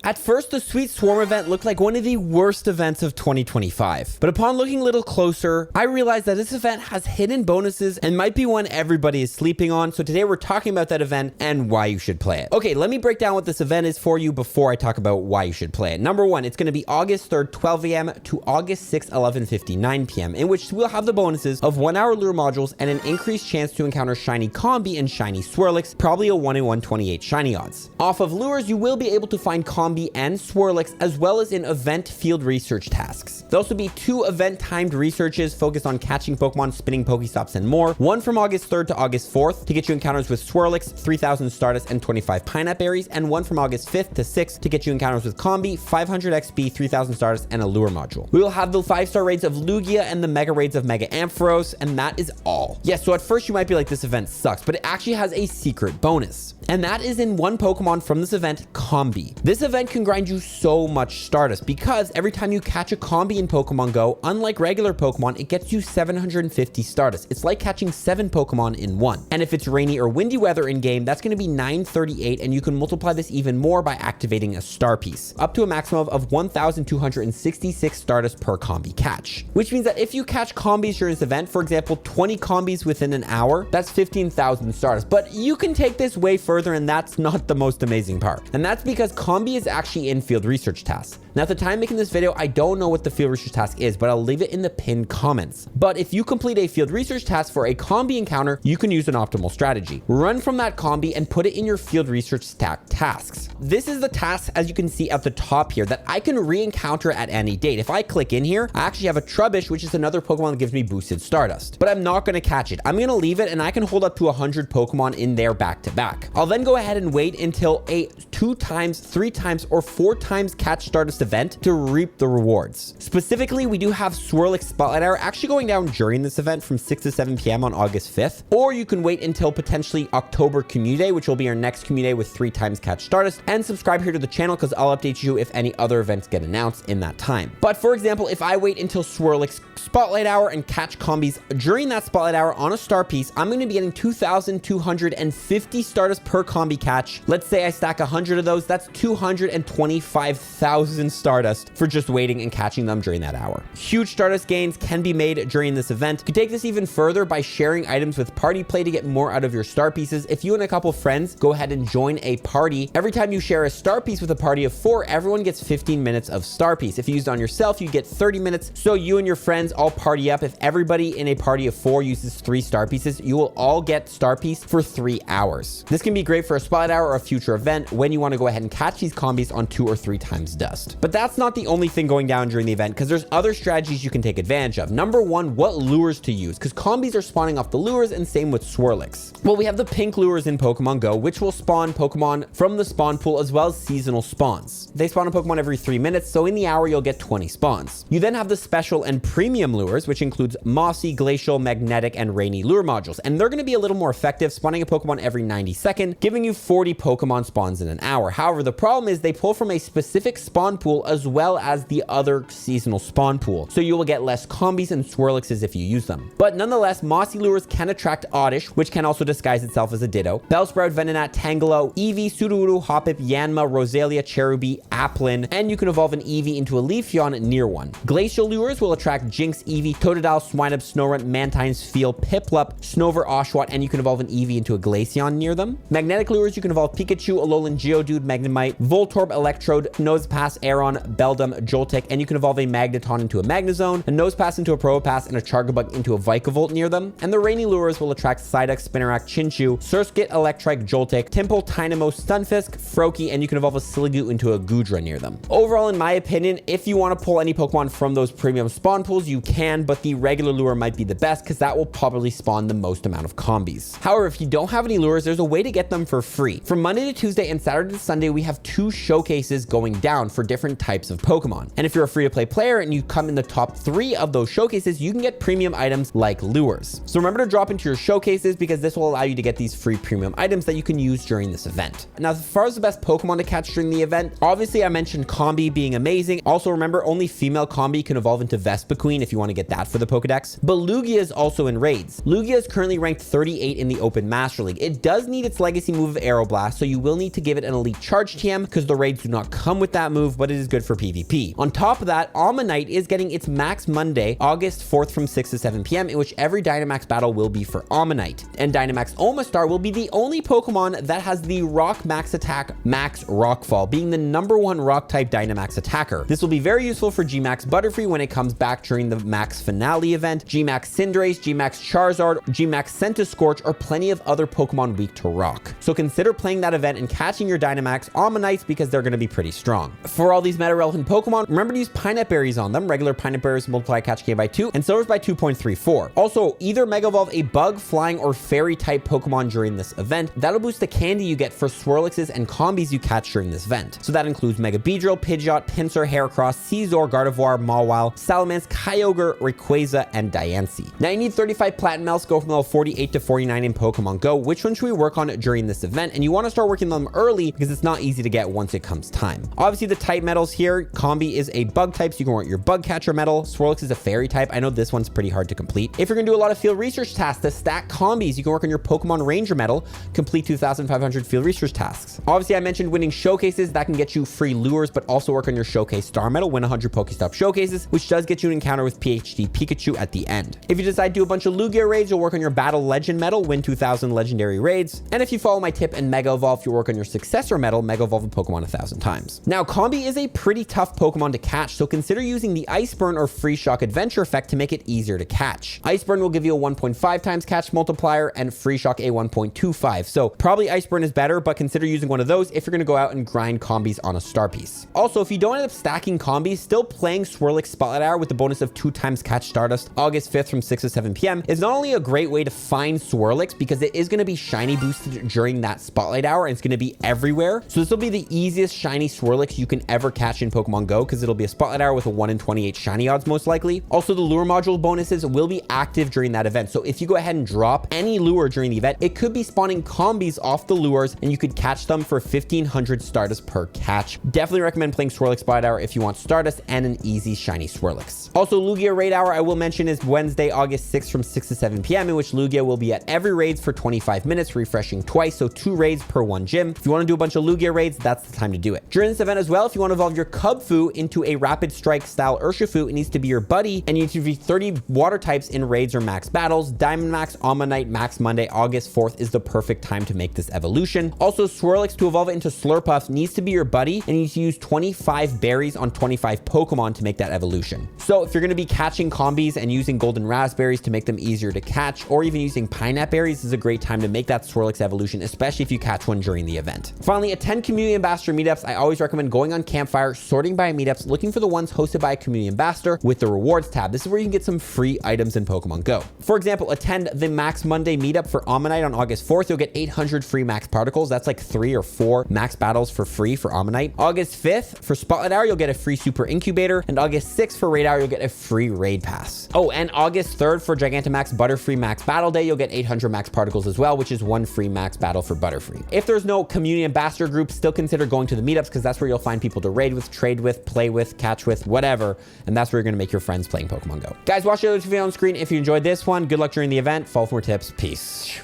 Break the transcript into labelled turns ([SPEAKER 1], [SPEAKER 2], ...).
[SPEAKER 1] At first, the Sweet Swarm event looked like one of the worst events of 2025. But upon looking a little closer, I realized that this event has hidden bonuses and might be one everybody is sleeping on. So today we're talking about that event and why you should play it. Okay, let me break down what this event is for you before I talk about why you should play it. Number one, it's going to be August 3rd, 12 a.m. to August 6th, 11:59 p.m. in which we'll have the bonuses of 1 hour lure modules and an increased chance to encounter shiny Combi and shiny Swirlix, probably a 1 in 128 shiny odds. Off of lures, you will be able to find Combi and Swirlix, as well as in event field research tasks. There'll also be 2 event-timed researches focused on catching Pokemon, spinning Pokestops, and more. One from August 3rd to August 4th to get you encounters with Swirlix, 3,000 Stardust, and 25 Pineapple Berries, and one from August 5th to 6th to get you encounters with Combi, 500 XP, 3,000 Stardust, and a lure module. We will have the 5-star raids of Lugia and the Mega raids of Mega Ampharos, and that is all. Yes, so at first you might be like, this event sucks, but it actually has a secret bonus. And that is in one Pokemon from this event, Combi. This event can grind you so much Stardust because every time you catch a Combi in Pokemon Go, unlike regular Pokemon, it gets you 750 Stardust. It's like catching 7 Pokemon in one. And if it's rainy or windy weather in game, that's going to be 938, and you can multiply this even more by activating a star piece, up to a maximum of 1,266 Stardust per Combi catch. Which means that if you catch Combis during this event, for example, 20 Combis within an hour, that's 15,000 Stardust. But you can take this way further, and that's not the most amazing part. And that's because Combi is actually in field research tasks. Now, at the time making this video, I don't know what the field research task is, but I'll leave it in the pinned comments. But if you complete a field research task for a Combi encounter, you can use an optimal strategy. Run from that Combi and put it in your field research stack tasks. This is the task, as you can see at the top here, that I can re-encounter at any date. If I click in here, I actually have a Trubbish, which is another Pokemon that gives me boosted Stardust. But I'm not going to catch it. I'm going to leave it, and I can hold up to 100 Pokemon in there back to back. I'll then go ahead and wait until a 2 times, 3 times, or 4 times catch Stardust event to reap the rewards. Specifically, we do have Swirlix Spotlight Hour actually going down during this event from 6 to 7 p.m. on August 5th, or you can wait until potentially October Community Day, which will be our next Community Day with 3 times catch Stardust, and subscribe here to the channel because I'll update you if any other events get announced in that time. But for example, if I wait until Swirlix Spotlight Hour and catch Combis during that Spotlight Hour on a star piece, I'm going to be getting 2,250 Stardust per Combi catch. Let's say I stack 100 of those, that's 225,000 Stardust for just waiting and catching them during that hour. Huge Stardust gains can be made during this event. You can take this even further by sharing items with party play to get more out of your star pieces. If you and a couple friends go ahead and join a party, every time you share a star piece with a party of 4, everyone gets 15 minutes of star piece. If you use it on yourself, you get 30 minutes. So you and your friends all party up. If everybody in a party of 4 uses 3 star pieces, you will all get star piece for 3 hours. This can be great for a spotlight hour or a future event when you want to go ahead and catch these Combis on 2 or 3 times dust. But that's not the only thing going down during the event, because there's other strategies you can take advantage of. Number one, what lures to use, because Combis are spawning off the lures, and same with Swirlix. Well, we have the pink lures in Pokemon Go, which will spawn Pokemon from the spawn pool as well as seasonal spawns. They spawn a Pokemon every 3 minutes, so in the hour you'll get 20 spawns. You then have the special and premium lures, which includes Mossy, Glacial, Magnetic, and Rainy lure modules, and they're going to be a little more effective, spawning a Pokemon every 90 seconds, giving you 40 Pokemon spawns in an hour. However, the problem is they pull from a specific spawn pool as well as the other seasonal spawn pool, so you will get less Combis and Swirlixes if you use them. But nonetheless, Mossy lures can attract Oddish, which can also disguise itself as a Ditto, Bellsprout, Venonat, Tangelo, Eevee, Sudowoodo, Hoppip, Yanma, Roselia, Cherubi, Applin, and you can evolve an Eevee into a Leafeon near one. Glacial lures will attract Jinx, Eevee, Totodile, Swinub, Snorunt, Mantine's Feel, Piplup, Snover, Oshawott, and you can evolve an Eevee into a Glaceon near them. Magnetic lures, you can evolve Pikachu, Alolan, Geodude, Magnemite, Voltorb, Electrode, Nosepass, Aeron, Beldum, Joltik, and you can evolve a Magneton into a Magnezone, a Nosepass into a Probopass, and a Chargabug into a Vikavolt near them. And the rainy lures will attract Psyduck, Spinarak, Chinchou, Surskit, Electrike, Joltik, Temple, Tynamo, Stunfisk, Froakie, and you can evolve a Silligoo into a Goodra near them. Overall, in my opinion, if you want to pull any Pokemon from those premium spawn pools, you can, but the regular lure might be the best because that will probably spawn the most amount of Combis. However, if you don't have any lures, there's a way to get them for free. From Monday to Tuesday and Saturday to Sunday, we have 2 showcases going down for different types of Pokemon. And if you're a free-to-play player and you come in the top 3 of those showcases, you can get premium items like lures. So remember to drop into your showcases because this will allow you to get these free premium items that you can use during this event. Now, as far as the best Pokemon to catch during the event, obviously I mentioned Combi being amazing. Also remember, only female Combi can evolve into Vespiquen if you want to get that for the Pokedex. But Lugia is also in raids. Lugia is currently ranked 38 in the Open Master League. It does need its legacy legacy move of Aeroblast, so you will need to give it an elite charge TM because the raids do not come with that move, but it is good for PvP. On top of that, Ammonite is getting its Max Monday, August 4th from 6 to 7 p.m., in which every Dynamax battle will be for Ammonite. And Dynamax Omastar will be the only Pokemon that has the Rock Max Attack Max Rockfall, being the #1 Rock type Dynamax attacker. This will be very useful for Gmax Butterfree when it comes back during the Max Finale event, Gmax Cinderace, Gmax Charizard, Gmax Centiskorch, or plenty of other Pokemon weak to Rock. So consider playing that event and catching your Dynamax Ammonites because they're going to be pretty strong. For all these meta-relevant Pokemon, remember to use Pineapple Berries on them. Regular Pineapple Berries multiply catch K by 2 and Silvers by 2.34. Also, either Mega Evolve a Bug, Flying, or Fairy type Pokemon during this event. That'll boost the candy you get for Swirlixes and Combis you catch during this event. So that includes Mega Beedrill, Pidgeot, Pinsir, Heracross, Scizor, Gardevoir, Mawile, Salamence, Kyogre, Rayquaza, and Diancie. Now you need 35 Platinum Melts, go from level 48 to 49 in Pokemon Go. Which one should we work on during this event? And you want to start working on them early because it's not easy to get once it comes time. Obviously the type metals here, Combi is a Bug type, so you can work your Bug Catcher medal. Swirlix is a Fairy type. I know this one's pretty hard to complete. If you're going to do a lot of field research tasks to stack Combis, you can work on your Pokemon Ranger medal, complete 2,500 field research tasks. Obviously I mentioned winning showcases, that can get you free lures, but also work on your showcase star medal, win 100 Pokestop showcases, which does get you an encounter with PhD Pikachu at the end. If you decide to do a bunch of Lugia raids, you'll work on your Battle Legend medal, win 2,000 legendary raids. And if you follow my tip and Mega Evolve, you'll work on your Successor medal, Mega Evolve a Pokemon 1,000 times. Now, Combi is a pretty tough Pokemon to catch, so consider using the Ice Burn or Free Shock Adventure effect to make it easier to catch. Ice Burn will give you a 1.5 times catch multiplier and Free Shock a 1.25. So probably Ice Burn is better, but consider using one of those if you're going to go out and grind Combis on a star piece. Also, if you don't end up stacking Combis, still playing Swirlix Spotlight Hour with the bonus of 2 times catch Stardust August 5th from 6 to 7 p.m. is not only a great way to find Swirlix because it is going to be shiny boosted during that Spotlight Hour and it's going to be everywhere. So this will be the easiest shiny Swirlix you can ever catch in Pokemon Go because it'll be a Spotlight Hour with a 1 in 28 shiny odds most likely. Also, the lure module bonuses will be active during that event. So if you go ahead and drop any lure during the event, it could be spawning Combis off the lures and you could catch them for 1,500 Stardust per catch. Definitely recommend playing Swirlix Spotlight Hour if you want Stardust and an easy shiny Swirlix. Also, Lugia Raid Hour, I will mention, is Wednesday, August 6th from 6 to 7 p.m. in which Lugia will be at every raids for 25 minutes, refreshing twice, so 2 raids per 1 gym. If you want to do a bunch of Lugia raids, that's the time to do it. During this event as well, if you want to evolve your Cubfu into a Rapid Strike style Urshifu, it needs to be your buddy, and you need to be 30 water types in raids or max battles. Diamond Max, Ammonite, Max Monday, August 4th is the perfect time to make this evolution. Also, Swirlix to evolve it into Slurpuff needs to be your buddy, and you need to use 25 berries on 25 Pokemon to make that evolution. So if you're going to be catching Combis and using Golden Raspberries to make them easier to catch, or even using Pineapple Berries, this is a great time to make that Swirlix evolution, especially if you catch one during the event. Finally, attend community ambassador meetups. I always recommend going on Campfire, sorting by meetups, looking for the ones hosted by a community ambassador with the rewards tab. This is where you can get some free items in Pokemon Go. For example, attend the Max Monday meetup for Ammonite on August 4th. You'll get 800 free max particles. That's like 3 or 4 max battles for free for Ammonite. August 5th for Spotlight Hour, you'll get a free super incubator, and August 6th for Raid Hour, you'll get a free raid pass. Oh, and August 3rd for Gigantamax Butterfree Max Battle Day, you'll get 800 max particles as well, which is 1 free max battle for Butterfree. If there's no community ambassador group, still consider going to the meetups because that's where you'll find people to raid with, trade with, play with, catch with, whatever, and that's where you're going to make your friends playing Pokemon Go. Guys, watch the other video on screen. If you enjoyed this one, good luck during the event. Follow for more tips. Peace.